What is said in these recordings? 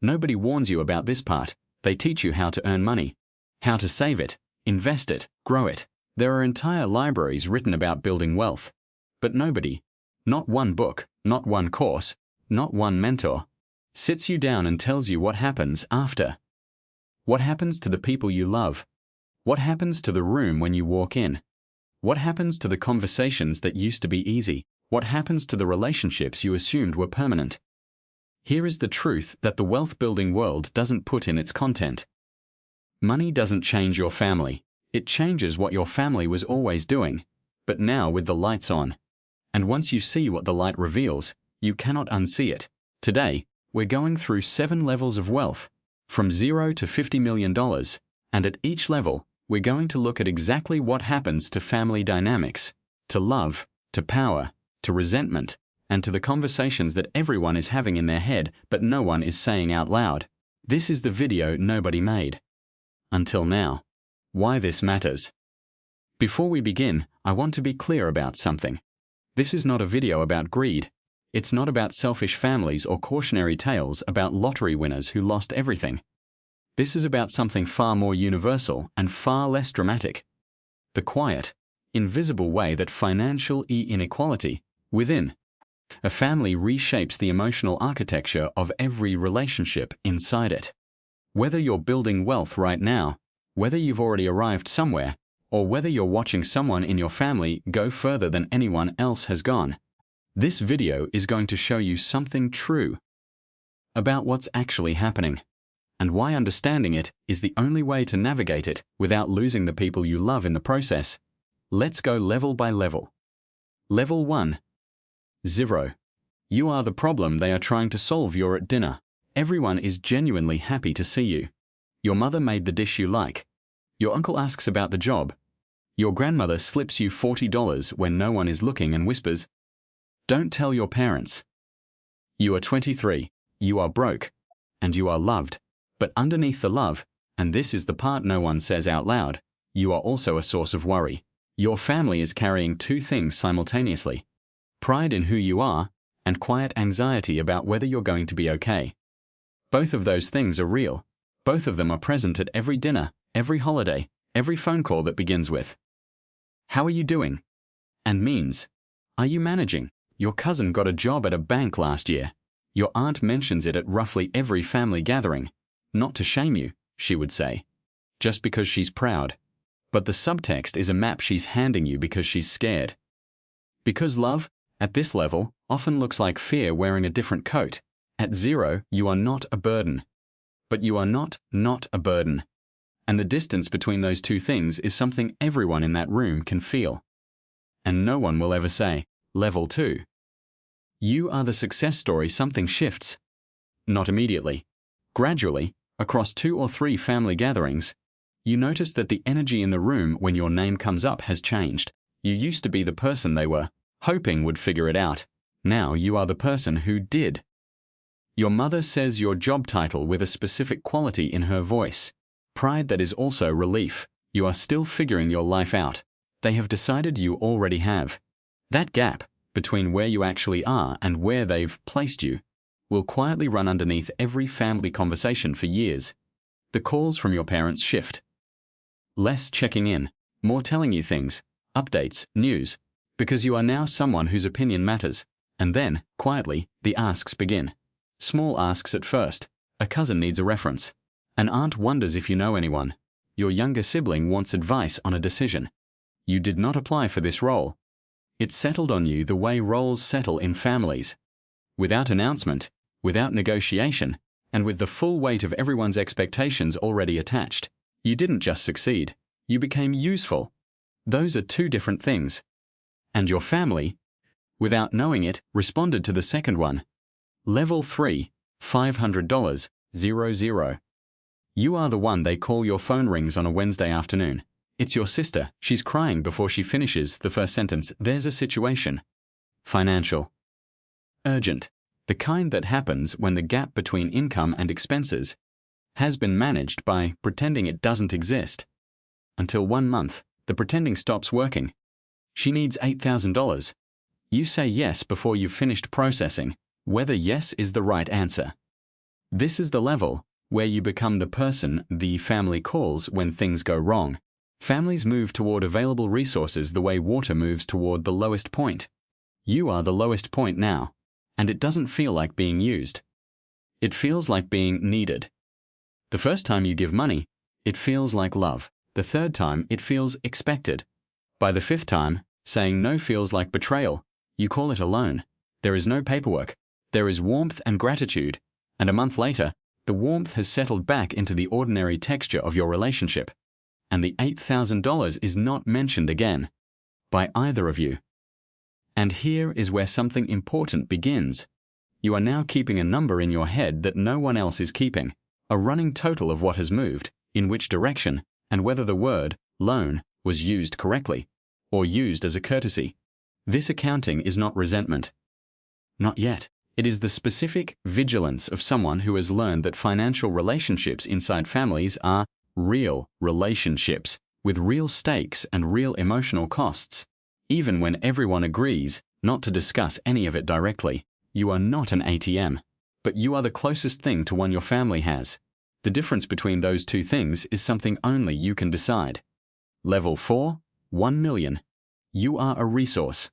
Nobody warns you about this part. They teach you how to earn money, how to save it, invest it, grow it. There are entire libraries written about building wealth. But nobody, not one book, not one course, not one mentor, sits you down and tells you what happens after. What happens to the people you love? What happens to the room when you walk in? What happens to the conversations that used to be easy? What happens to the relationships you assumed were permanent? Here is the truth that the wealth-building world doesn't put in its content. Money doesn't change your family. It changes what your family was always doing, but now with the lights on. And once you see what the light reveals, you cannot unsee it. Today, we're going through 7 levels of wealth, from 0 to $50 million, and at each level, we're going to look at exactly what happens to family dynamics, to love, to power, to resentment, and to the conversations that everyone is having in their head but no one is saying out loud. This is the video nobody made. Until now. Why this matters. Before we begin, I want to be clear about something. This is not a video about greed. It's not about selfish families or cautionary tales about lottery winners who lost everything. This is about something far more universal and far less dramatic. The quiet, invisible way that financial inequality within a family reshapes the emotional architecture of every relationship inside it. Whether you're building wealth right now, whether you've already arrived somewhere, or whether you're watching someone in your family go further than anyone else has gone, this video is going to show you something true about what's actually happening, and why understanding it is the only way to navigate it without losing the people you love in the process. Let's go level by level. Level 1. 0. You are the problem they are trying to solve. You're at dinner. Everyone is genuinely happy to see you. Your mother made the dish you like. Your uncle asks about the job. Your grandmother slips you $40 when no one is looking and whispers, "Don't tell your parents." You are 23, you are broke, and you are loved. But underneath the love, and this is the part no one says out loud, you are also a source of worry. Your family is carrying 2 things simultaneously: pride in who you are, and quiet anxiety about whether you're going to be okay. Both of those things are real. Both of them are present at every dinner, every holiday, every phone call that begins with, "How are you doing?" and means, "Are you managing?" Your cousin got a job at a bank last year. Your aunt mentions it at roughly every family gathering. Not to shame you, she would say, just because she's proud. But the subtext is a map she's handing you because she's scared. Because love, at this level, often looks like fear wearing a different coat. At 0, you are not a burden. But you are not a burden. And the distance between those 2 things is something everyone in that room can feel. And no one will ever say, Level 2. You are the success story. Something shifts. Not immediately. Gradually, across 2 or 3 family gatherings, you notice that the energy in the room when your name comes up has changed. You used to be the person they were hoping would figure it out. Now you are the person who did. Your mother says your job title with a specific quality in her voice. Pride that is also relief. You are still figuring your life out. They have decided you already have. That gap between where you actually are and where they've placed you will quietly run underneath every family conversation for years. The calls from your parents shift. Less checking in, more telling you things, updates, news, because you are now someone whose opinion matters. And then, quietly, the asks begin. Small asks at first. A cousin needs a reference. An aunt wonders if you know anyone. Your younger sibling wants advice on a decision. You did not apply for this role. It settled on you the way roles settle in families. Without announcement, without negotiation, and with the full weight of everyone's expectations already attached. You didn't just succeed. You became useful. Those are 2 different things. And your family, without knowing it, responded to the second one. Level 3, $500, 00. You are the one they call. Your phone rings on a Wednesday afternoon. It's your sister. She's crying before she finishes the first sentence. There's a situation. Financial. Urgent. The kind that happens when the gap between income and expenses has been managed by pretending it doesn't exist. Until 1 month, the pretending stops working. She needs $8,000. You say yes before you've finished processing whether yes is the right answer. This is the level where you become the person the family calls when things go wrong. Families move toward available resources the way water moves toward the lowest point. You are the lowest point now, and it doesn't feel like being used. It feels like being needed. The first time you give money, it feels like love. The third time, it feels expected. By the fifth time, saying no feels like betrayal. You call it a loan. There is no paperwork. There is warmth and gratitude. And a month later, the warmth has settled back into the ordinary texture of your relationship. And the $8,000 is not mentioned again by either of you. And here is where something important begins. You are now keeping a number in your head that no one else is keeping, a running total of what has moved, in which direction, and whether the word loan was used correctly or used as a courtesy. This accounting is not resentment. Not yet. It is the specific vigilance of someone who has learned that financial relationships inside families are real relationships with real stakes and real emotional costs. Even when everyone agrees not to discuss any of it directly, you are not an ATM, but you are the closest thing to one your family has. The difference between those two things is something only you can decide. Level 4, 1 million. You are a resource.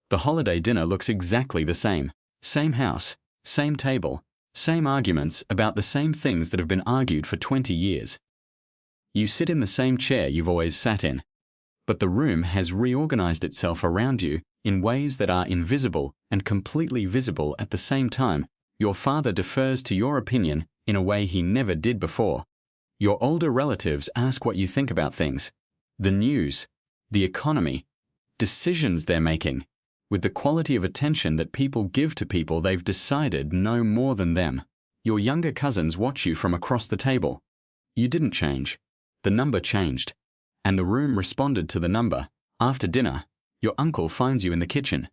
The holiday dinner looks exactly the same. Same house, same table, same arguments about the same things that have been argued for 20 years. You sit in the same chair you've always sat in, but the room has reorganized itself around you in ways that are invisible and completely visible at the same time. Your father defers to your opinion in a way he never did before. Your older relatives ask what you think about things, the news, the economy, decisions they're making, with the quality of attention that people give to people they've decided know more than them. Your younger cousins watch you from across the table. You didn't change. The number changed, and the room responded to the number. After dinner, your uncle finds you in the kitchen.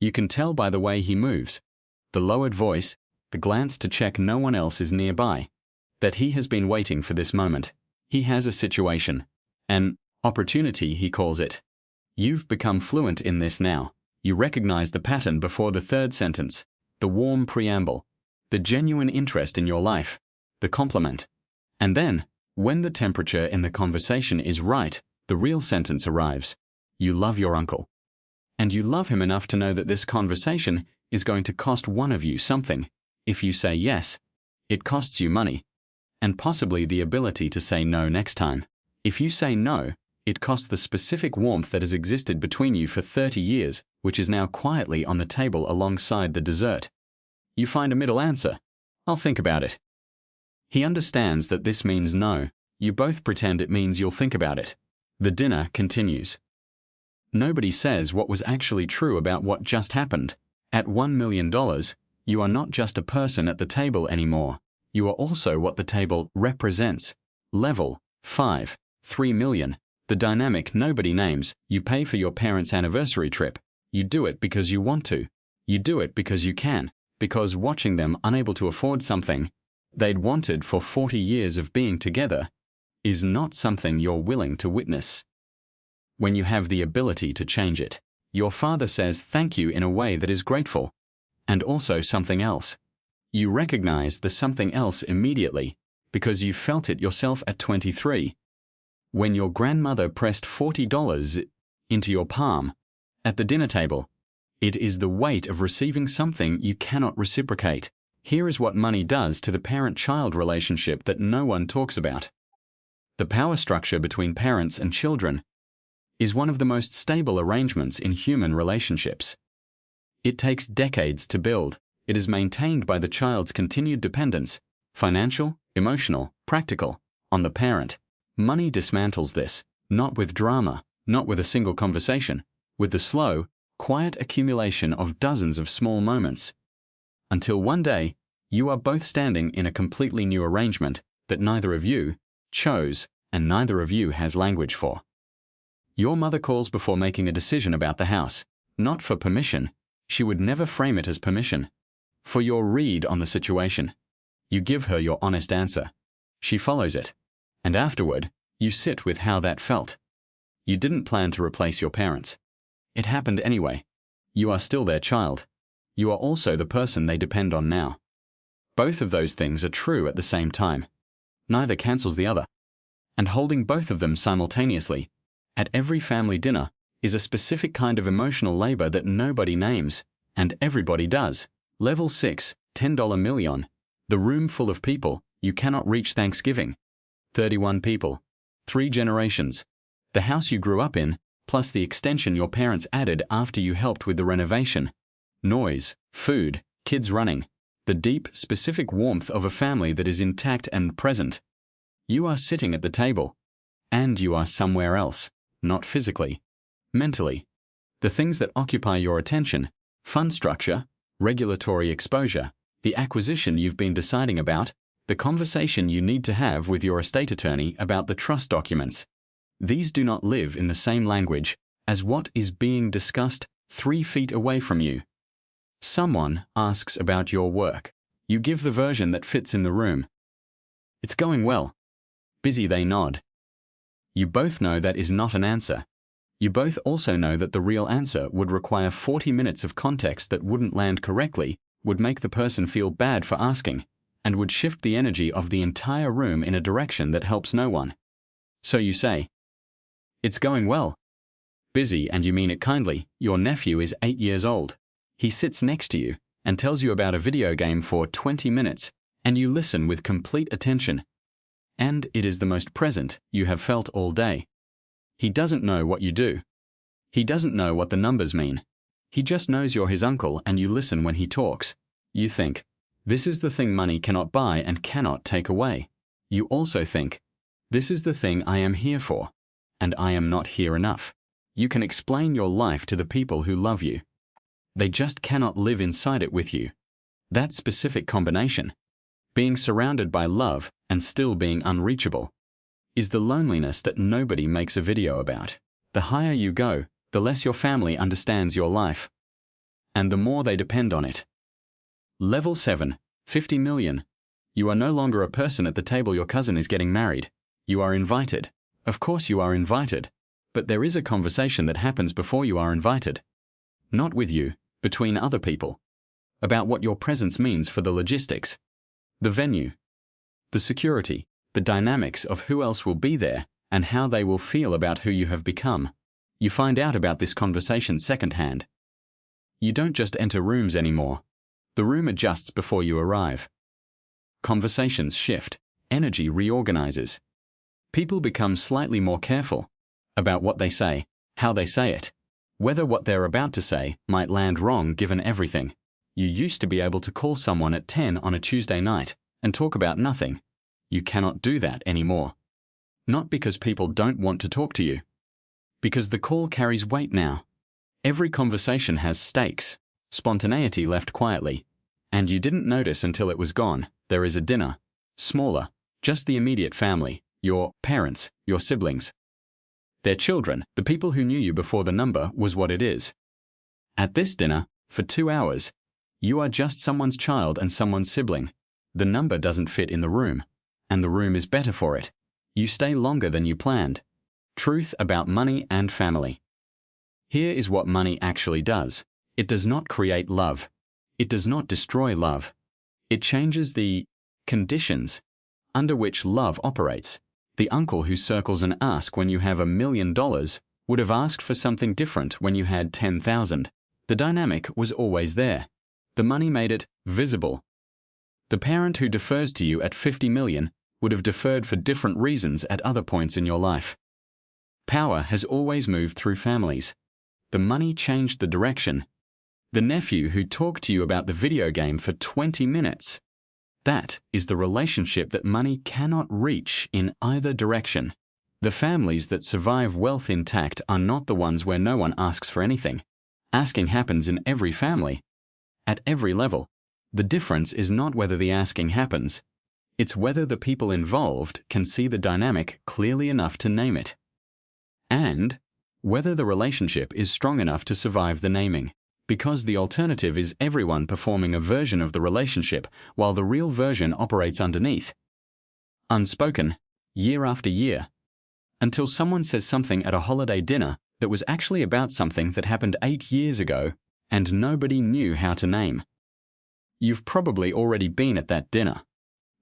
You can tell by the way he moves, the lowered voice, the glance to check no one else is nearby, that he has been waiting for this moment. He has a situation, an opportunity he calls it. You've become fluent in this now. You recognize the pattern before the third sentence, the warm preamble, the genuine interest in your life, the compliment. And then, when the temperature in the conversation is right, the real sentence arrives. You love your uncle. And you love him enough to know that this conversation is going to cost one of you something. If you say yes, it costs you money, and possibly the ability to say no next time. If you say no, it costs the specific warmth that has existed between you for 30 years, which is now quietly on the table alongside the dessert. You find a middle answer. I'll think about it. He understands that this means no. You both pretend it means you'll think about it. The dinner continues. Nobody says what was actually true about what just happened. At $1 million, you are not just a person at the table anymore. You are also what the table represents. Level 5, 3 million. The dynamic nobody names. You pay for your parents' anniversary trip. You do it because you want to. You do it because you can. Because watching them unable to afford something they'd wanted for 40 years of being together is not something you're willing to witness. When you have the ability to change it, your father says thank you in a way that is grateful. And also something else. You recognize the something else immediately because you felt it yourself at 23. When your grandmother pressed $40 into your palm at the dinner table, it is the weight of receiving something you cannot reciprocate. Here is what money does to the parent-child relationship that no one talks about. The power structure between parents and children is one of the most stable arrangements in human relationships. It takes decades to build. It is maintained by the child's continued dependence, financial, emotional, practical, on the parent. Money dismantles this, not with drama, not with a single conversation, with the slow, quiet accumulation of dozens of small moments. Until one day, you are both standing in a completely new arrangement that neither of you chose and neither of you has language for. Your mother calls before making a decision about the house, not for permission. She would never frame it as permission. For your read on the situation. You give her your honest answer. She follows it. And afterward, you sit with how that felt. You didn't plan to replace your parents. It happened anyway. You are still their child. You are also the person they depend on now. Both of those things are true at the same time. Neither cancels the other. And holding both of them simultaneously, at every family dinner, is a specific kind of emotional labor that nobody names, and everybody does. Level 6, $10 million. The room full of people, you cannot reach Thanksgiving. 31 people. 3 generations. The house you grew up in, plus the extension your parents added after you helped with the renovation. Noise, food, kids running. The deep, specific warmth of a family that is intact and present. You are sitting at the table. And you are somewhere else, not physically, mentally. The things that occupy your attention, fund structure, regulatory exposure, the acquisition you've been deciding about, the conversation you need to have with your estate attorney about the trust documents. These do not live in the same language as what is being discussed 3 feet away from you. Someone asks about your work. You give the version that fits in the room. It's going well. Busy, they nod. You both know that is not an answer. You both also know that the real answer would require 40 minutes of context that wouldn't land correctly, would make the person feel bad for asking, and would shift the energy of the entire room in a direction that helps no one. So you say, "It's going well." Busy, and you mean it kindly. Your nephew is 8 years old. He sits next to you and tells you about a video game for 20 minutes, and you listen with complete attention. And it is the most present you have felt all day. He doesn't know what you do. He doesn't know what the numbers mean. He just knows you're his uncle and you listen when he talks. You think, this is the thing money cannot buy and cannot take away. You also think, this is the thing I am here for, and I am not here enough. You can explain your life to the people who love you. They just cannot live inside it with you. That specific combination, being surrounded by love and still being unreachable, is the loneliness that nobody makes a video about. The higher you go, the less your family understands your life, and the more they depend on it. Level 7, 50 million. You are no longer a person at the table your cousin is getting married. You are invited. Of course you are invited, but there is a conversation that happens before you are invited. Not with you, between other people, about what your presence means for the logistics, the venue, the security, the dynamics of who else will be there, and how they will feel about who you have become. You find out about this conversation secondhand. You don't just enter rooms anymore. The room adjusts before you arrive. Conversations shift. Energy reorganizes. People become slightly more careful about what they say, how they say it, whether what they're about to say might land wrong given everything. You used to be able to call someone at 10 on a Tuesday night and talk about nothing. You cannot do that anymore. Not because people don't want to talk to you. Because the call carries weight now. Every conversation has stakes, spontaneity left quietly, and you didn't notice until it was gone. There is a dinner, smaller, just the immediate family, your parents, your siblings. Their children, the people who knew you before the number was what it is. At this dinner, for 2 hours, you are just someone's child and someone's sibling. The number doesn't fit in the room, and the room is better for it. You stay longer than you planned. Truth about money and family. Here is what money actually does. It does not create love. It does not destroy love. It changes the conditions under which love operates. The uncle who circles an ask when you have $1 million would have asked for something different when you had 10,000. The dynamic was always there. The money made it visible. The parent who defers to you at 50 million would have deferred for different reasons at other points in your life. Power has always moved through families. The money changed the direction. The nephew who talked to you about the video game for 20 minutes. That is the relationship that money cannot reach in either direction. The families that survive wealth intact are not the ones where no one asks for anything. Asking happens in every family, at every level. The difference is not whether the asking happens. It's whether the people involved can see the dynamic clearly enough to name it. And whether the relationship is strong enough to survive the naming. Because the alternative is everyone performing a version of the relationship while the real version operates underneath. Unspoken, year after year. Until someone says something at a holiday dinner that was actually about something that happened 8 years ago and nobody knew how to name. You've probably already been at that dinner.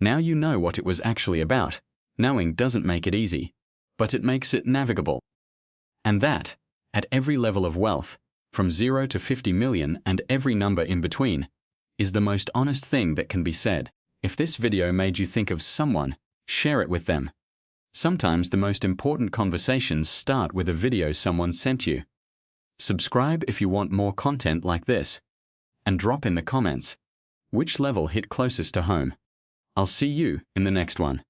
Now you know what it was actually about. Knowing doesn't make it easy, but it makes it navigable. And that, at every level of wealth, from 0 to 50 million and every number in between, is the most honest thing that can be said. If this video made you think of someone, share it with them. Sometimes the most important conversations start with a video someone sent you. Subscribe if you want more content like this. And drop in the comments, which level hit closest to home. I'll see you in the next one.